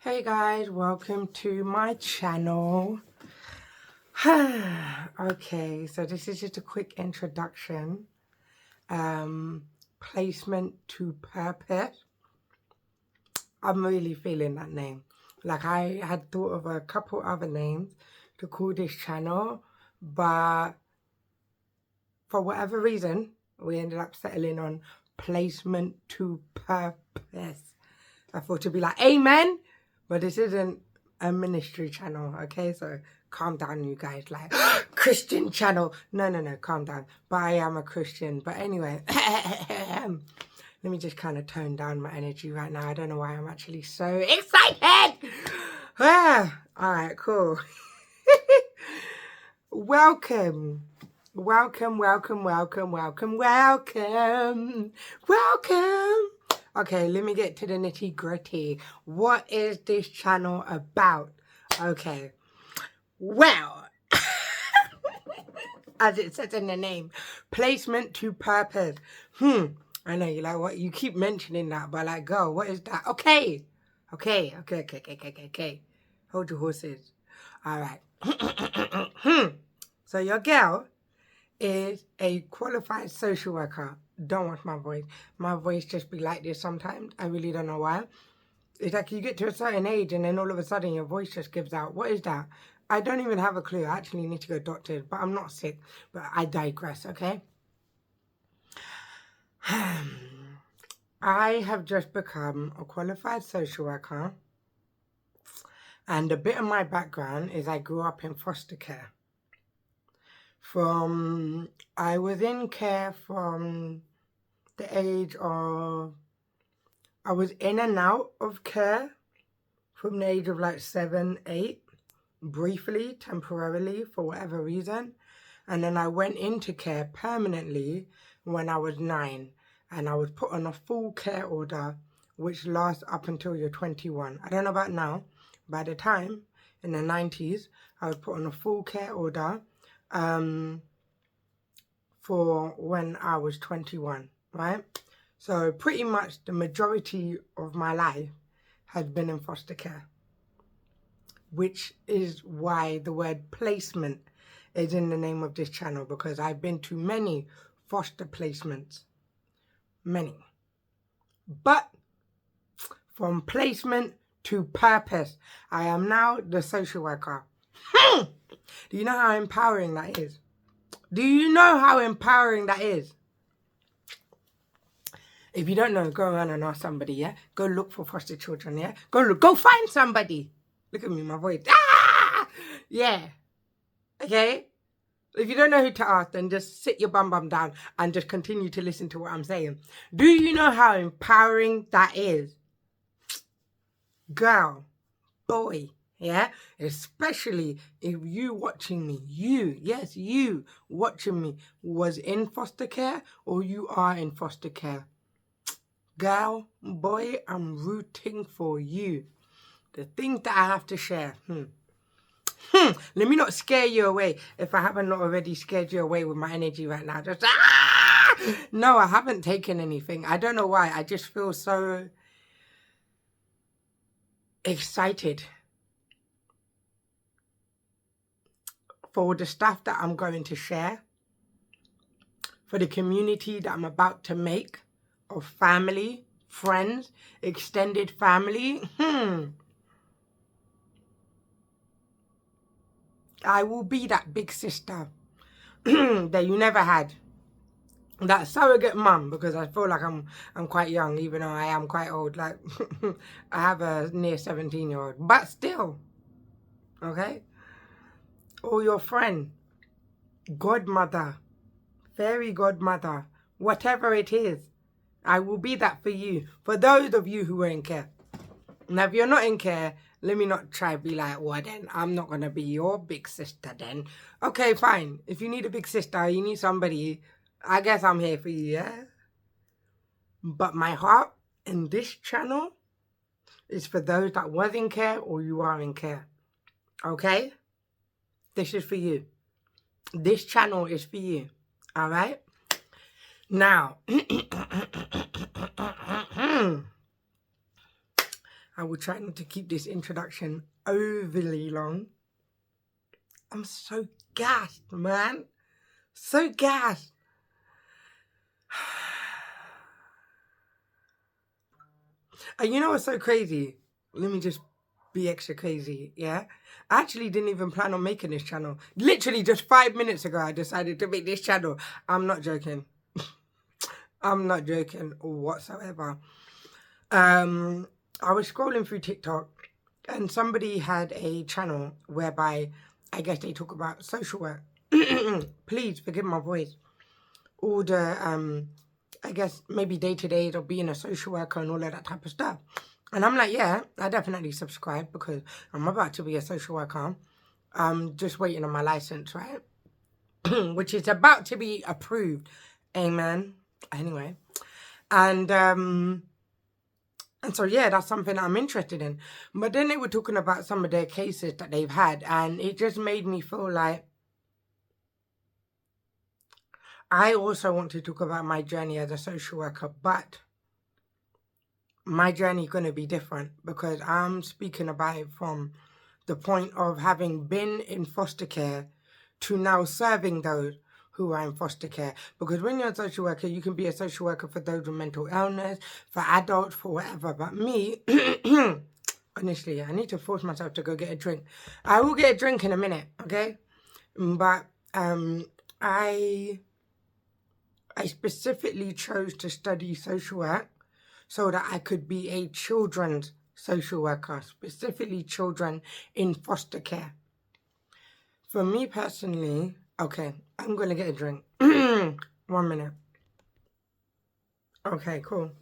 Hey guys, welcome to my channel. Okay, so this is just a quick introduction. Placement to purpose. I'm really feeling that name. Like, I had thought of a couple other names to call this channel, but for whatever reason, we ended up settling on placement to purpose. I thought it'd be like, amen, but this isn't a ministry channel, okay? So calm down, you guys, like, Christian channel. No, calm down. But I am a Christian. But anyway, let me just kind of tone down my energy right now. I don't know why I'm actually so excited. All right, cool. Welcome. Okay, let me get to the nitty gritty. What is this channel about? Okay, well, as it says in the name, placement to purpose. I know, you're like, what? You keep mentioning that, but like, girl, what is that? Okay. Hold your horses. All right. So your girl is a qualified social worker. Don't watch my voice. My voice just be like this sometimes. I really don't know why. It's like you get to a certain age and then all of a sudden your voice just gives out. What is that? I don't even have a clue. I actually need to go doctor, but I'm not sick. But I digress, okay? I have just become a qualified social worker. And a bit of my background is I grew up in foster care. I was in care from the age of, I was in and out of care from the age of like 7, 8, briefly, temporarily, for whatever reason. And then I went into care permanently when I was 9. And I was put on a full care order, which lasts up until you're 21. I don't know about now. By the time, in the 90s, I was put on a full care order for when I was 21, right? So pretty much the majority of my life has been in foster care, which is why the word placement is in the name of this channel, because I've been to many foster placements, many. But from placement to purpose, I am now the social worker. Do you know how empowering that is? Do you know how empowering that is? If you don't know, go around and ask somebody, yeah? Go look for foster children, yeah? Go find somebody. Look at me, my voice. Ah! Yeah. Okay? If you don't know who to ask, then just sit your bum down and just continue to listen to what I'm saying. Do you know how empowering that is? Girl, boy, yeah? Especially if you watching me, you watching me was in foster care or you are in foster care. Girl, boy, I'm rooting for you. The things that I have to share. Let me not scare you away if I haven't already scared you away with my energy right now. Just, No, I haven't taken anything. I don't know why. I just feel so excited for the stuff that I'm going to share, for the community that I'm about to make of family, friends, extended family. I will be that big sister that you never had. That surrogate mum, because I feel like I'm quite young, even though I am quite old. Like, I have a near 17-year-old, but still, okay? Or your friend, godmother, fairy godmother, whatever it is, I will be that for you. For those of you who are in care. Now, if you're not in care, let me not try to be like, well, then I'm not going to be your big sister then. Okay, fine. If you need a big sister, you need somebody, I guess I'm here for you, yeah? But my heart in this channel is for those that was in care or you are in care. Okay? This is for you. This channel is for you. All right? Now, I will try not to keep this introduction overly long. I'm so gassed, man. So gassed. And you know what's so crazy? Let me just be extra crazy, yeah? I actually didn't even plan on making this channel. Literally just 5 minutes ago, I decided to make this channel. I'm not joking. I'm not joking whatsoever. I was scrolling through TikTok and somebody had a channel whereby I guess they talk about social work. Please forgive my voice. All the, I guess maybe day-to-days of being a social worker and all of that type of stuff. And I'm like, yeah, I definitely subscribe because I'm about to be a social worker. I'm just waiting on my license, right? Which is about to be approved. Amen. Anyway. And so, yeah, that's something I'm interested in. But then they were talking about some of their cases that they've had. And it just made me feel like I also want to talk about my journey as a social worker. But my journey is going to be different because I'm speaking about it from the point of having been in foster care to now serving those who are in foster care. Because when you're a social worker, you can be a social worker for those with mental illness, for adults, for whatever. But me, honestly, I need to force myself to go get a drink. I will get a drink in a minute, okay? But I specifically chose to study social work so that I could be a children's social worker, specifically children in foster care. For me personally, okay, I'm going to get a drink. 1 minute. Okay, cool.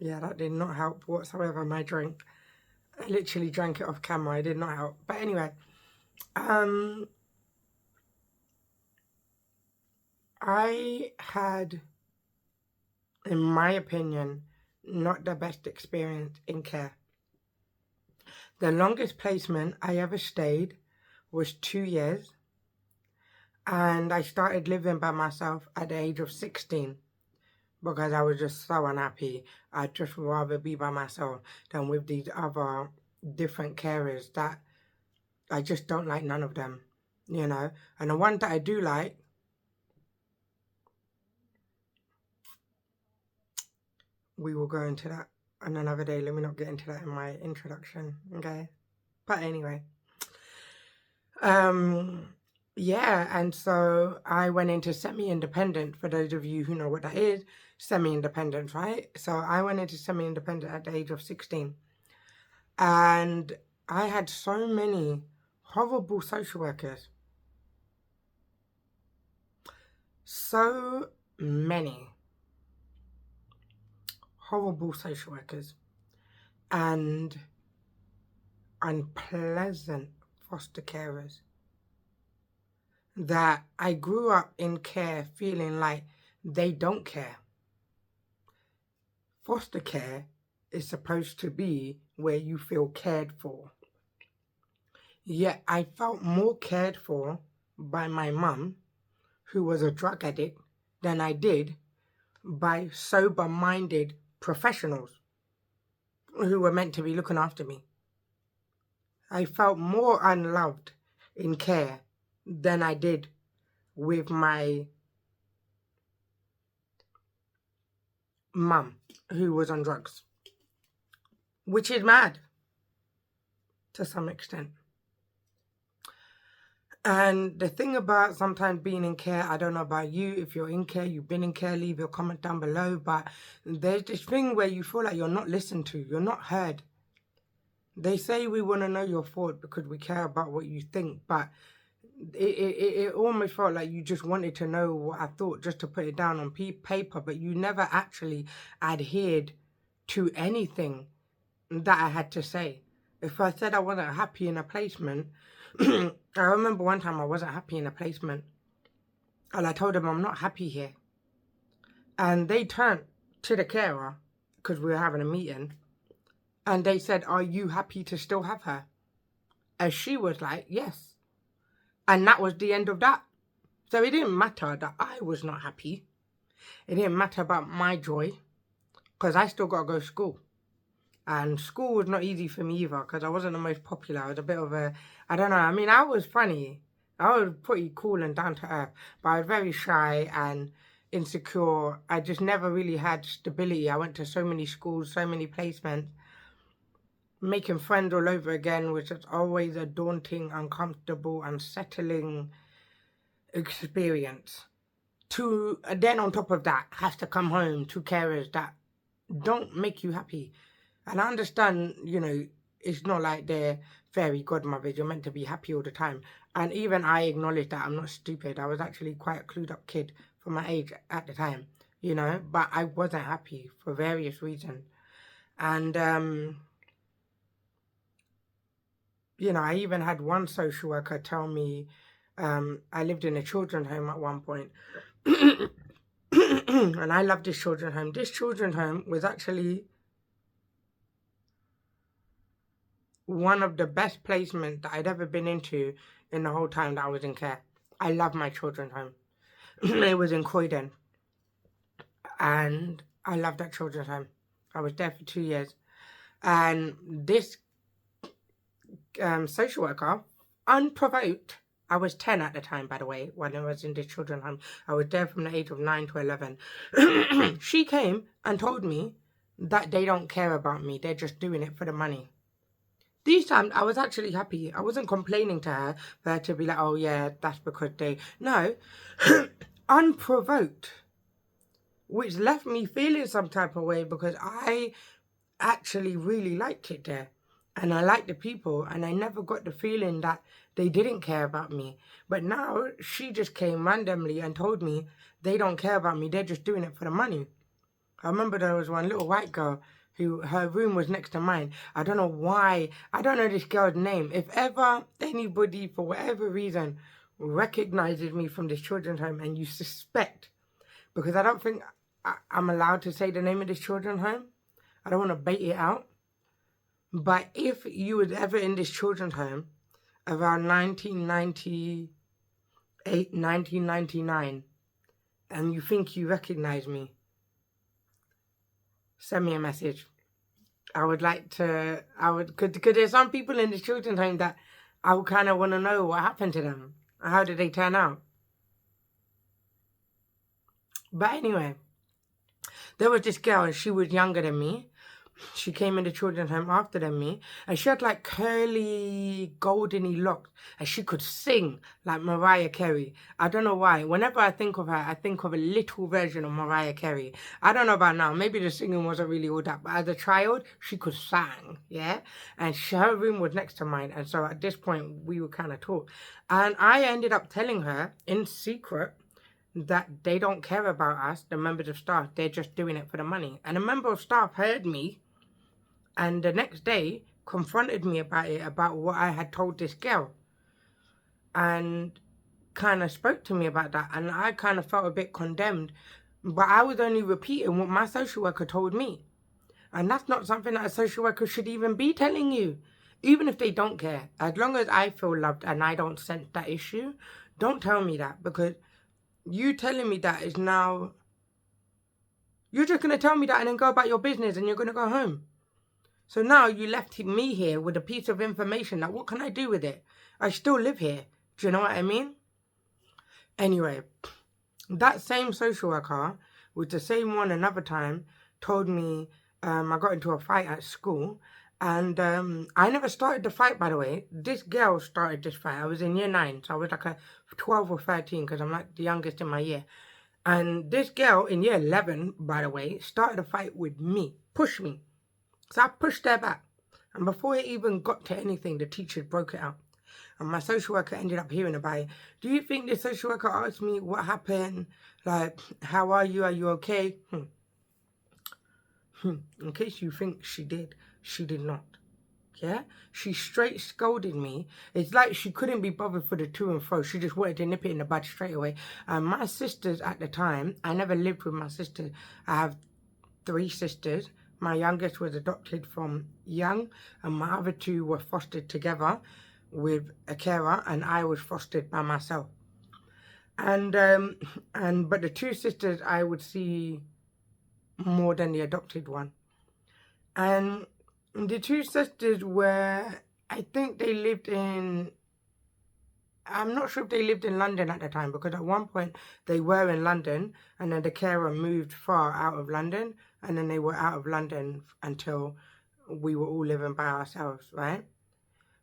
Yeah, that did not help whatsoever, my drink. I literally drank it off camera. It did not help. But anyway, I had, in my opinion, not the best experience in care. The longest placement I ever stayed was 2 years. And I started living by myself at the age of 16 because I was just so unhappy. I'd just rather be by myself than with these other different carers that I just don't like none of them, you know. And the one that I do like, we will go into that on another day. Let me not get into that in my introduction, okay? But anyway, yeah, and so I went into semi-independent. For those of you who know what that is, semi-independent, right? So I went into semi-independent at the age of 16. And I had so many horrible social workers. So many horrible social workers and unpleasant foster carers that I grew up in care feeling like they don't care. Foster care is supposed to be where you feel cared for. Yet I felt more cared for by my mum, who was a drug addict, than I did by sober-minded professionals who were meant to be looking after me. I felt more unloved in care than I did with my mum, who was on drugs. Which is mad, to some extent. And the thing about sometimes being in care, I don't know about you, if you're in care, you've been in care, leave your comment down below, but there's this thing where you feel like you're not listened to, you're not heard. They say we want to know your thought because we care about what you think, but it almost felt like you just wanted to know what I thought just to put it down on paper, but you never actually adhered to anything that I had to say. If I said I wasn't happy in a placement, I remember one time I wasn't happy in a placement and I told them I'm not happy here. And they turned to the carer because we were having a meeting and they said, "Are you happy to still have her?" And she was like, "Yes." And that was the end of that. So it didn't matter that I was not happy. It didn't matter about my joy, because I still got to go to school. And school was not easy for me either, because I wasn't the most popular. I was a bit of a, I don't know, I mean, I was funny. I was pretty cool and down to earth, but I was very shy and insecure. I just never really had stability. I went to so many schools, so many placements. Making friends all over again was just always a daunting, uncomfortable, unsettling experience. Then on top of that, have to come home to carers that don't make you happy. And I understand, it's not like they're fairy godmothers. You're meant to be happy all the time. And even I acknowledge that I'm not stupid. I was actually quite a clued up kid for my age at the time, but I wasn't happy for various reasons. And, I even had one social worker tell me, I lived in a children's home at one point. And I loved this children's home. This children's home was actually one of the best placements that I'd ever been into in the whole time that I was in care. I love my children's home. It was in Croydon. And I loved that children's home. I was there for 2 years. And this social worker, unprovoked, I was 10 at the time, by the way, when I was in this children's home. I was there from the age of 9 to 11. She came and told me that they don't care about me. They're just doing it for the money. These times, I was actually happy. I wasn't complaining to her for her to be like, oh yeah, that's because they... No, unprovoked, which left me feeling some type of way because I actually really liked it there. And I liked the people, and I never got the feeling that they didn't care about me. But now, she just came randomly and told me they don't care about me, they're just doing it for the money. I remember there was one little white girl who, her room was next to mine. I don't know why. I don't know this girl's name. If ever anybody, for whatever reason, recognizes me from this children's home and you suspect, because I don't think I'm allowed to say the name of this children's home. I don't want to bait it out. But if you was ever in this children's home around 1998, 1999, and you think you recognize me, send me a message. I would like to, because there's some people in this children's home that I would kind of want to know what happened to them. How did they turn out? But anyway, there was this girl and she was younger than me. She came in the children's home after than me, and she had like curly, goldeny locks, and she could sing like Mariah Carey. I don't know why. Whenever I think of her, I think of a little version of Mariah Carey. I don't know about now. Maybe the singing wasn't really all that, but as a child, she could sing, yeah? And her room was next to mine, and so at this point, we would kind of talk. And I ended up telling her in secret that they don't care about us, the members of staff. They're just doing it for the money. And a member of staff heard me, and the next day confronted me about it, about what I had told this girl, and kind of spoke to me about that. And I kind of felt a bit condemned, but I was only repeating what my social worker told me. And that's not something that a social worker should even be telling you, even if they don't care. As long as I feel loved and I don't sense that issue, don't tell me that, because you telling me that is now, you're just going to tell me that and then go about your business and you're going to go home. So now you left me here with a piece of information. Now, what can I do with it? I still live here. Do you know what I mean? Anyway, that same social worker, with the same one another time, told me I got into a fight at school. And I never started the fight, by the way. This girl started this fight. I was in year 9, so I was like a 12 or 13 because I'm like the youngest in my year. And this girl in year 11, by the way, started a fight with me, pushed me. So I pushed her back, and before it even got to anything, the teacher broke it out. And my social worker ended up hearing about it. Do you think the social worker asked me what happened? Like, how are you? Are you okay? In case you think she did not. Yeah? She straight scolded me. It's like she couldn't be bothered for the to and fro. She just wanted to nip it in the bud straight away. And my sisters at the time, I never lived with my sisters. I have 3 sisters. My youngest was adopted from young, and my other 2 were fostered together with a carer, and I was fostered by myself. But the two sisters I would see more than the adopted one. And the two sisters were, I think they lived in, I'm not sure if they lived in London at the time, because at one point they were in London and then the carer moved far out of London, and then they were out of London until we were all living by ourselves, right?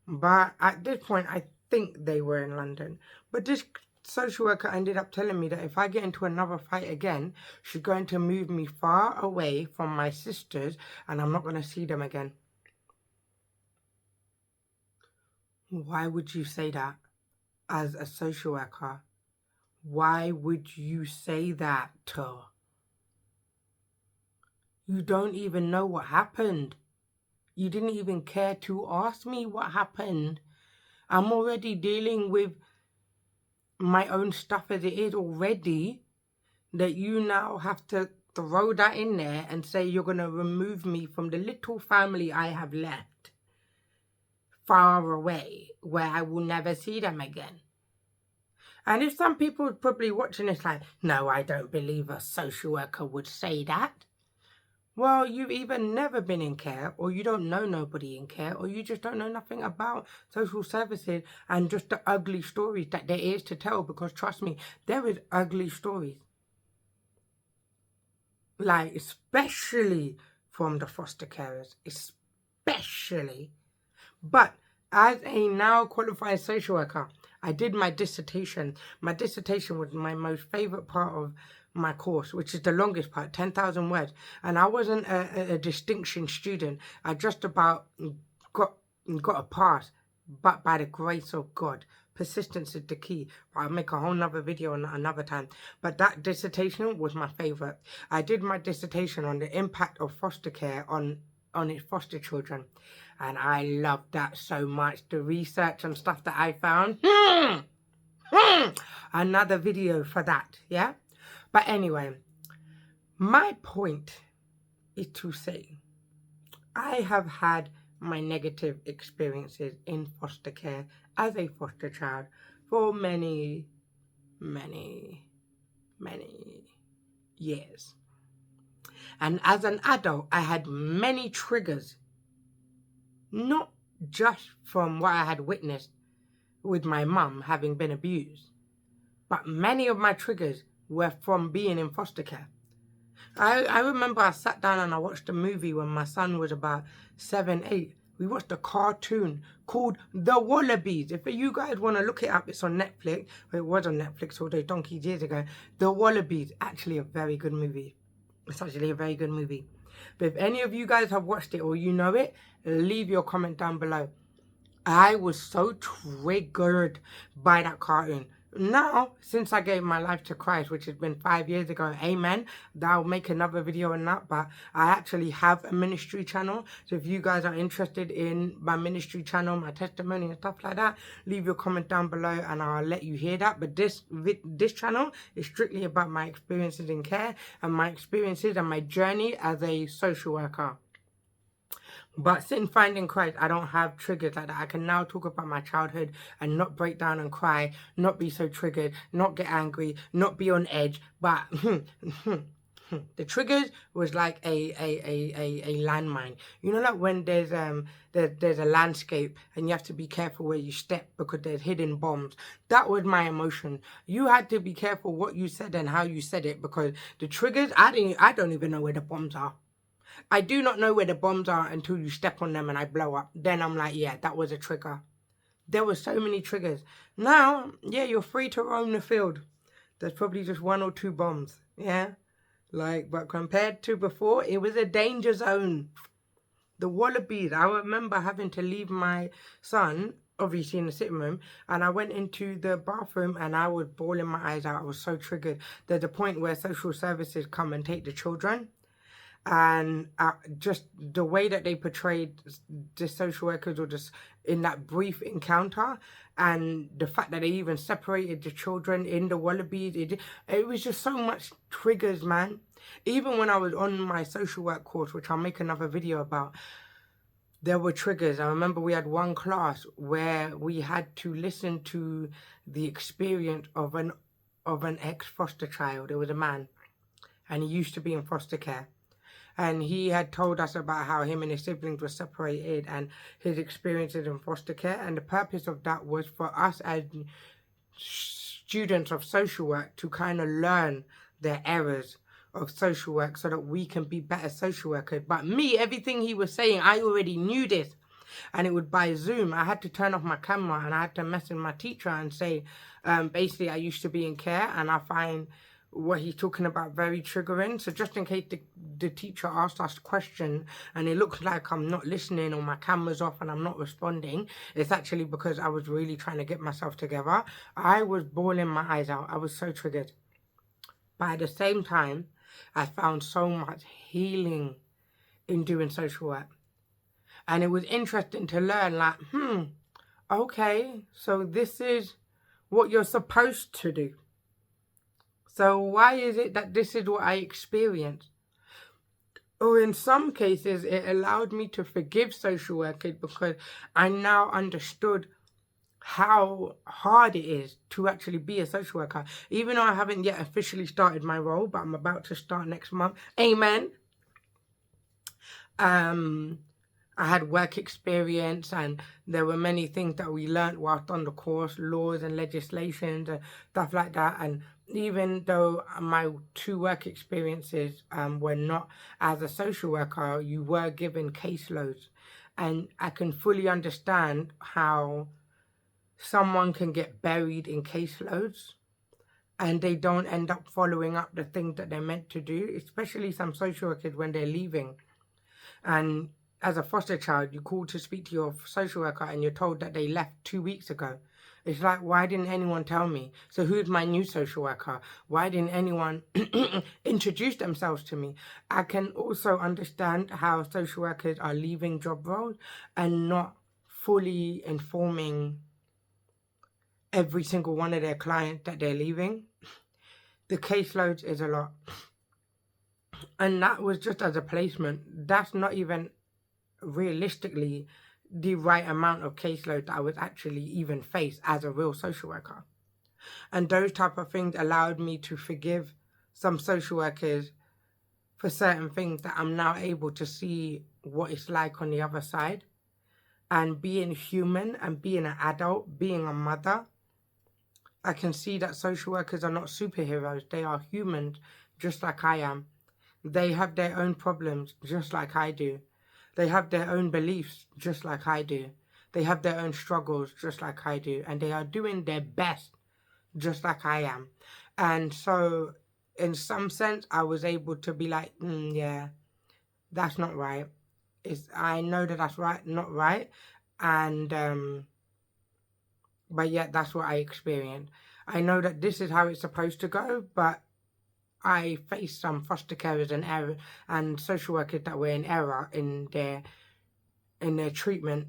But at this point, I think they were in London. But this social worker ended up telling me that if I get into another fight again, she's going to move me far away from my sisters and I'm not going to see them again. Why would you say that as a social worker? Why would you say that? You don't even know what happened. You didn't even care to ask me what happened. I'm already dealing with my own stuff as it is already, that you now have to throw that in there and say you're going to remove me from the little family I have left far away where I will never see them again. And if some people are probably watching this like, no, I don't believe a social worker would say that. Well, you've either never been in care, or you don't know nobody in care, or you just don't know nothing about social services and just the ugly stories that there is to tell, because trust me, there is ugly stories. Like, especially from the foster carers, especially. But as a now qualified social worker, I did my dissertation. My dissertation was my most favourite part of my course, which is the longest part, 10,000 words. And I wasn't a distinction student. I just about got a pass, but by the grace of God. Persistence is the key. I'll make a whole nother video on that another time. But that dissertation was my favourite. I did my dissertation on the impact of foster care on its foster children. And I loved that so much. The research and stuff that I found. Another video for that, yeah? But anyway, my point is to say, I have had my negative experiences in foster care as a foster child for many, many, many years. And as an adult, I had many triggers, not just from what I had witnessed with my mum having been abused, but many of my triggers were from being in foster care. I remember I sat down and I watched a movie when my son was about 7, 8. We watched a cartoon called The Wallabies. If you guys want to look it up, it's on Netflix. It was on Netflix all those donkeys years ago. The Wallabies, actually a very good movie. It's actually a very good movie. But if any of you guys have watched it or you know it, leave your comment down below. I was so triggered by that cartoon. Now, since I gave my life to Christ, which has been 5 years ago, amen, I'll make another video on that. But I actually have a ministry channel. So if you guys are interested in my ministry channel, my testimony and stuff like that, leave your comment down below and I'll let you hear that. But this channel is strictly about my experiences in care and my experiences and my journey as a social worker. But since finding Christ, I don't have triggers like that. I can now talk about my childhood and not break down and cry, not be so triggered, not get angry, not be on edge. But the triggers was like a landmine. You know, like when there's a landscape and you have to be careful where you step because there's hidden bombs. That was my emotion. You had to be careful what you said and how you said it, because the triggers, I don't even know where the bombs are. I do not know where the bombs are until you step on them and I blow up. Then I'm like, yeah, that was a trigger. There were so many triggers. Now, yeah, you're free to roam the field. There's probably just 1 or 2 bombs, yeah? Like, but compared to before, it was a danger zone. The Wallabies, I remember having to leave my son, obviously in the sitting room, and I went into the bathroom and I was bawling my eyes out. I was so triggered. There's a point where social services come and take the children. And just the way that they portrayed the social workers, or just in that brief encounter, and the fact that they even separated the children in the Wallabies, it was just so much triggers, man. Even when I was on my social work course, which I'll make another video about, there were triggers. I remember we had one class where we had to listen to the experience of of an ex-foster child. It was a man, and he used to be in foster care. And he had told us about how him and his siblings were separated and his experiences in foster care. And the purpose of that was for us as students of social work to kind of learn their errors of social work so that we can be better social workers. But me, everything he was saying, I already knew this. And it would by Zoom. I had to turn off my camera and I had to message my teacher and say, basically, I used to be in care and I find what he's talking about very triggering. So just in case the teacher asked us a question and it looks like I'm not listening or my camera's off and I'm not responding, it's actually because I was really trying to get myself together. I was bawling my eyes out. I was so triggered. But at the same time, I found so much healing in doing social work. And it was interesting to learn, like, okay, so this is what you're supposed to do. So why is it that this is what I experience? Or in some cases, it allowed me to forgive social workers because I now understood how hard it is to actually be a social worker. Even though I haven't yet officially started my role, but I'm about to start next month. Amen. I had work experience and there were many things that we learnt whilst on the course, laws and legislations and stuff like that. And even though my 2 work experiences were not as a social worker, you were given caseloads. And I can fully understand how someone can get buried in caseloads and they don't end up following up the things that they're meant to do, especially some social workers when they're leaving. And as a foster child, you call to speak to your social worker and you're told that they left 2 weeks ago. It's like, why didn't anyone tell me? So who's my new social worker? Why didn't anyone introduce themselves to me? I can also understand how social workers are leaving job roles and not fully informing every single one of their clients that they're leaving. The caseloads is a lot. And that was just as a placement. That's not even realistically the right amount of caseload that I would actually even face as a real social worker. And those type of things allowed me to forgive some social workers for certain things that I'm now able to see what it's like on the other side. And being human and being an adult, being a mother, I can see that social workers are not superheroes. They are humans just like I am. They have their own problems just like I do. They have their own beliefs just like I do. They have their own struggles just like I do. And they are doing their best just like I am. And so in some sense, I was able to be like, yeah, that's not right. I know that that's right, not right. And, but yet that's what I experienced. I know that this is how it's supposed to go, but I faced some foster carers and error and social workers that were in error in their treatment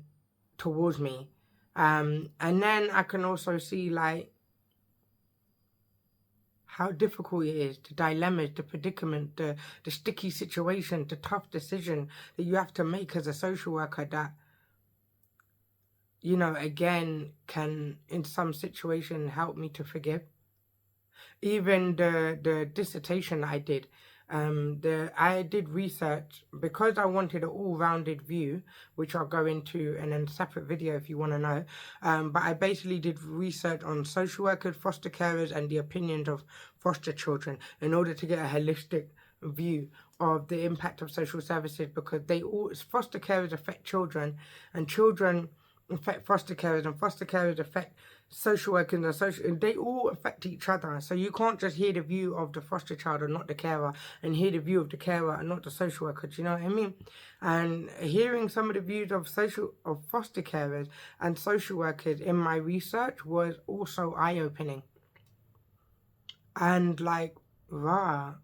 towards me. And then I can also see like how difficult it is, the dilemmas, the predicament, the sticky situation, the tough decision that you have to make as a social worker that, you know, again, can in some situation help me to forgive. Even the dissertation I did, I did research because I wanted an all-rounded view, which I'll go into in a separate video if you want to know. But I basically did research on social workers, foster carers, and the opinions of foster children in order to get a holistic view of the impact of social services, because foster carers affect children, and children affect foster carers, and foster carers affect social workers, and they all affect each other. So you can't just hear the view of the foster child and not the carer, and hear the view of the carer and not the social worker. Do you know what I mean? And hearing some of the views of foster carers and social workers in my research was also eye-opening. And like, wow,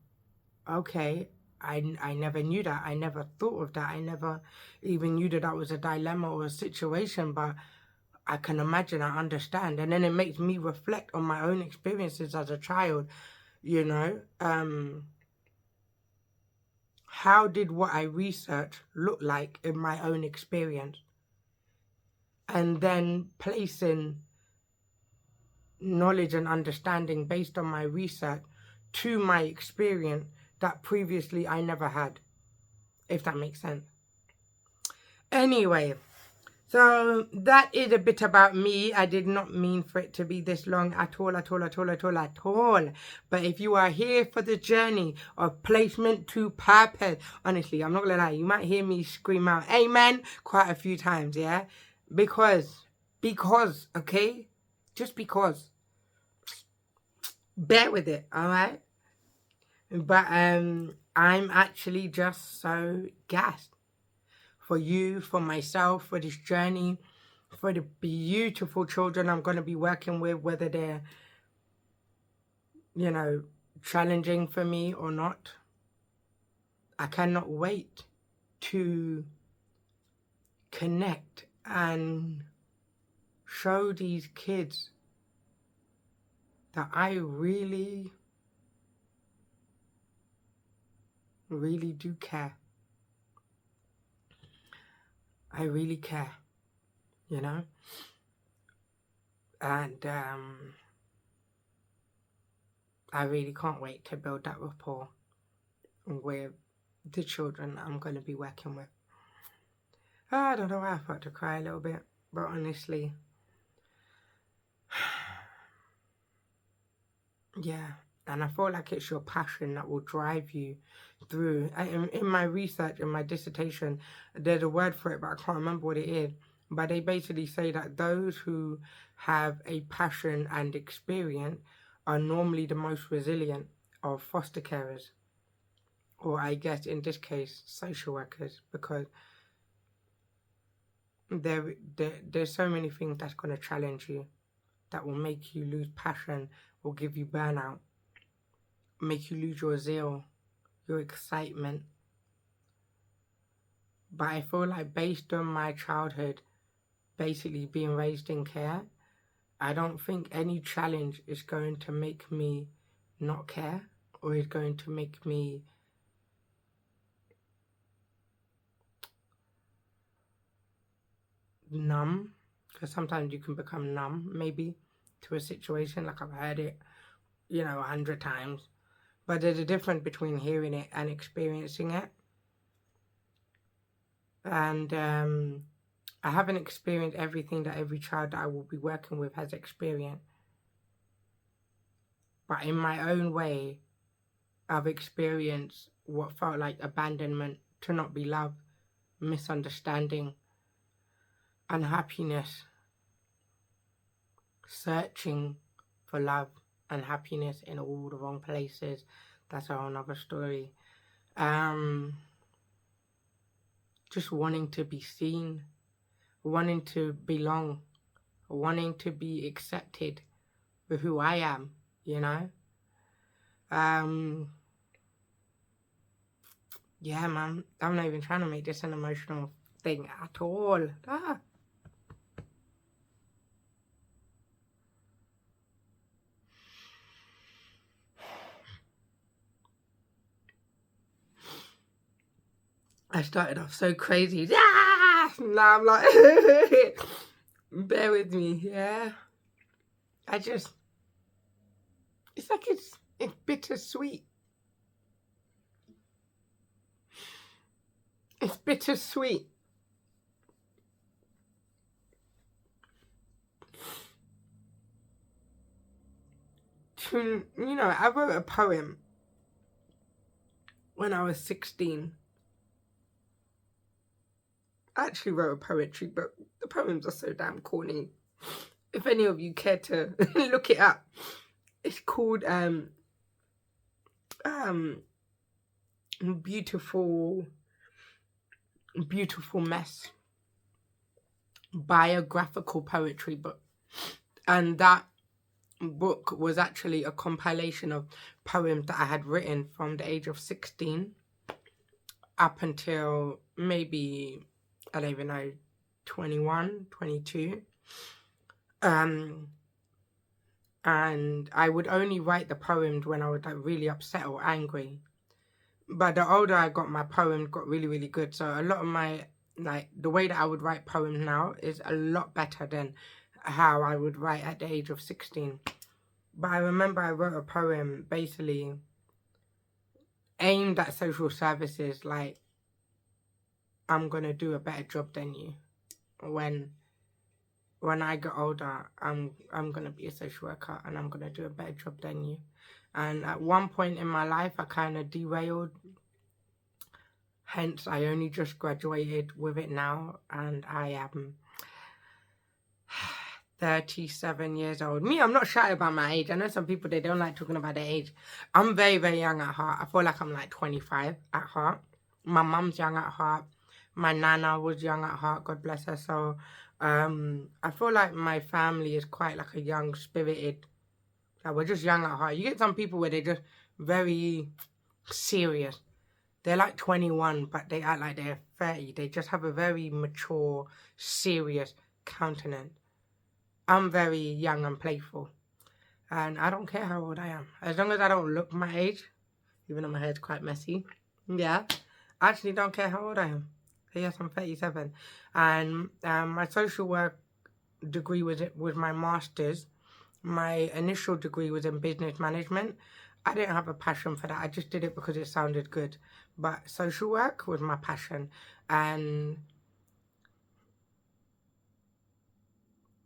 okay, I never knew that. I never thought of that. I never even knew that that was a dilemma or a situation, but I can imagine, I understand. And then it makes me reflect on my own experiences as a child, you know. How did what I researched look like in my own experience? And then placing knowledge and understanding based on my research to my experience that previously I never had, if that makes sense. Anyway, so that is a bit about me. I did not mean for it to be this long at all, at all, at all, at all, at all. But if you are here for the journey of placement to purpose, honestly, I'm not gonna lie, you might hear me scream out amen quite a few times, yeah? Because, okay? Just because. Bear with it, alright? But I'm actually just so gassed for you, for myself, for this journey, for the beautiful children I'm going to be working with, whether they're, you know, challenging for me or not. I cannot wait to connect and show these kids that I really, really do care. I really care, you know? And I really can't wait to build that rapport with the children I'm going to be working with. I don't know why I thought to cry a little bit, but honestly, yeah. And I feel like it's your passion that will drive you through. In my research, in my dissertation, there's a word for it, but I can't remember what it is. But they basically say that those who have a passion and experience are normally the most resilient of foster carers. Or I guess in this case, social workers, because there's so many things that's going to challenge you, that will make you lose passion, will give you burnout, make you lose your zeal, your excitement. But I feel like based on my childhood, basically being raised in care, I don't think any challenge is going to make me not care or is going to make me numb, because sometimes you can become numb maybe to a situation. Like I've heard it, 100 times, but there's a difference between hearing it and experiencing it. And I haven't experienced everything that every child that I will be working with has experienced, but in my own way I've experienced what felt like abandonment, to not be loved, misunderstanding, unhappiness, searching for love and happiness in all the wrong places. That's a whole other story. Just wanting to be seen, wanting to belong, wanting to be accepted with who I am, Yeah, man, I'm not even trying to make this an emotional thing at all. I started off so crazy. Now I'm like, bear with me, yeah? It's like it's bittersweet. It's bittersweet. I wrote a poem when I was 16. I actually wrote a poetry book. The poems are so damn corny. If any of you care to look it up, it's called Beautiful Mess. Biographical poetry book. And that book was actually a compilation of poems that I had written from the age of 16 up until maybe, I don't even know, 21, 22. And I would only write the poems when I was like really upset or angry. But the older I got, my poems got really, really good. So a lot of my, the way that I would write poems now is a lot better than how I would write at the age of 16. But I remember I wrote a poem basically aimed at social services, like, I'm going to do a better job than you. When I get older, I'm going to be a social worker and I'm going to do a better job than you. And at one point in my life, I kind of derailed. Hence, I only just graduated with it now, and I am 37 years old. Me, I'm not shy about my age. I know some people, they don't like talking about their age. I'm very, very young at heart. I feel like I'm like 25 at heart. My mum's young at heart. My nana was young at heart, God bless her. So I feel like my family is quite like a young spirited. Like, we're just young at heart. You get some people where they're just very serious. They're like 21, but they act like they're 30. They just have a very mature, serious countenance. I'm very young and playful. And I don't care how old I am. As long as I don't look my age, even though my hair's quite messy. Yeah. I actually don't care how old I am. So yes, I'm 37. And my social work degree was my master's. My initial degree was in business management. I didn't have a passion for that. I just did it because it sounded good. But social work was my passion. And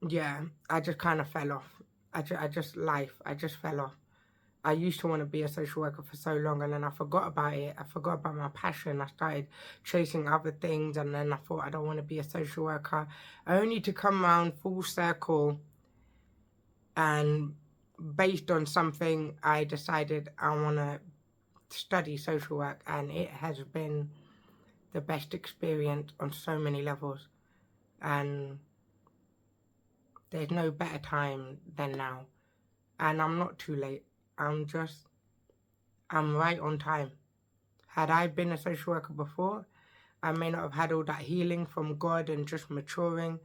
yeah, I just kind of fell off. I just fell off. I used to want to be a social worker for so long, and then I forgot about it. I forgot about my passion. I started chasing other things, and then I thought I don't want to be a social worker. Only to come around full circle, and based on something, I decided I want to study social work, and it has been the best experience on so many levels. And there's no better time than now. And I'm not too late. I'm right on time. Had I been a social worker before, I may not have had all that healing from God and just maturing,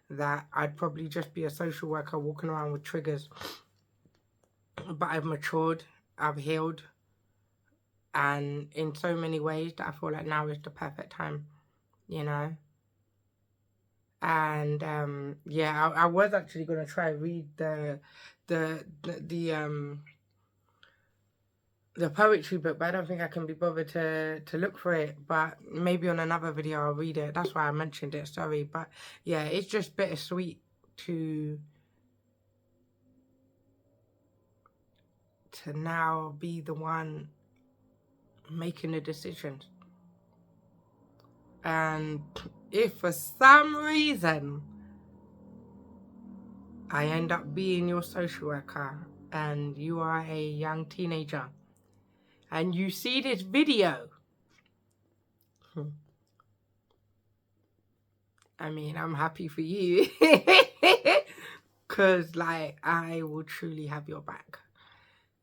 that I'd probably just be a social worker walking around with triggers. But I've matured, I've healed, and in so many ways that I feel like now is the perfect time, you know? And yeah, I was actually going to try read the poetry book, but I don't think I can be bothered to look for it. But maybe on another video I'll read it. That's why I mentioned it, sorry. But yeah, it's just bittersweet to now be the one making the decisions. And if for some reason I end up being your social worker and you are a young teenager and you see this video, I mean, I'm happy for you. Because, like, I will truly have your back.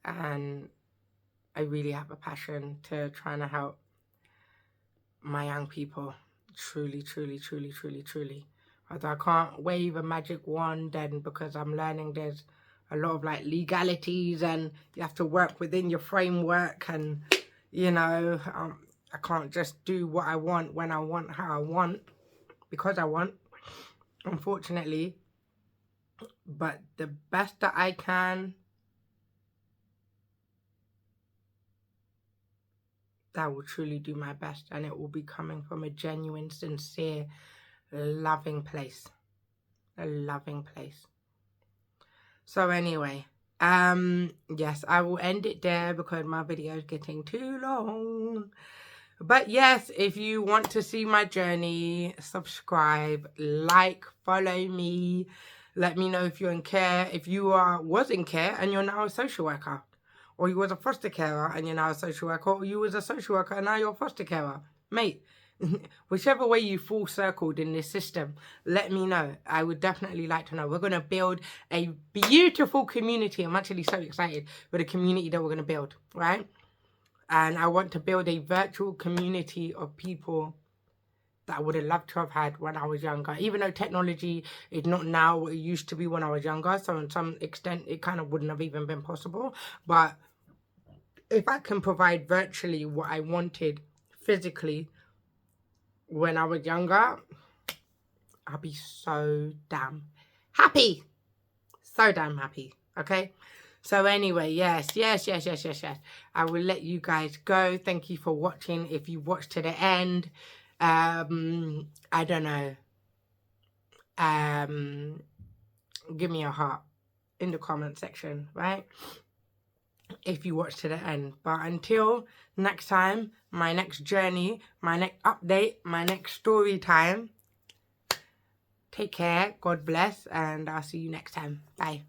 And I really have a passion to trying to help my young people. Truly, truly, truly, truly, truly. Although I can't wave a magic wand, and because I'm learning there's a lot of, like, legalities and you have to work within your framework, and, you know, I can't just do what I want when I want, how I want, because I want, unfortunately. But the best that I can, that will truly do my best, and it will be coming from a genuine, sincere, loving place. A loving place. So anyway, yes, I will end it there because my video is getting too long. But yes, if you want to see my journey, subscribe, like, follow me. Let me know if you're in care, if you was in care and you're now a social worker. Or you was a foster carer and you're now a social worker. Or you was a social worker and now you're a foster carer. Mate, whichever way you full circled in this system, let me know. I would definitely like to know. We're going to build a beautiful community. I'm actually so excited for the community that we're going to build, right? And I want to build a virtual community of people that I would have loved to have had when I was younger. Even though technology is not now what it used to be when I was younger. So in some extent, it kind of wouldn't have even been possible. But if I can provide virtually what I wanted physically when I was younger, I'll be so damn happy. So damn happy. Okay. So anyway, yes. I will let you guys go. Thank you for watching. If you watched to the end, I don't know. Give me a heart in the comment section, right? If you watch to the end. But until next time, my next journey, my next update, my next story time, take care, God bless, and I'll see you next time. Bye.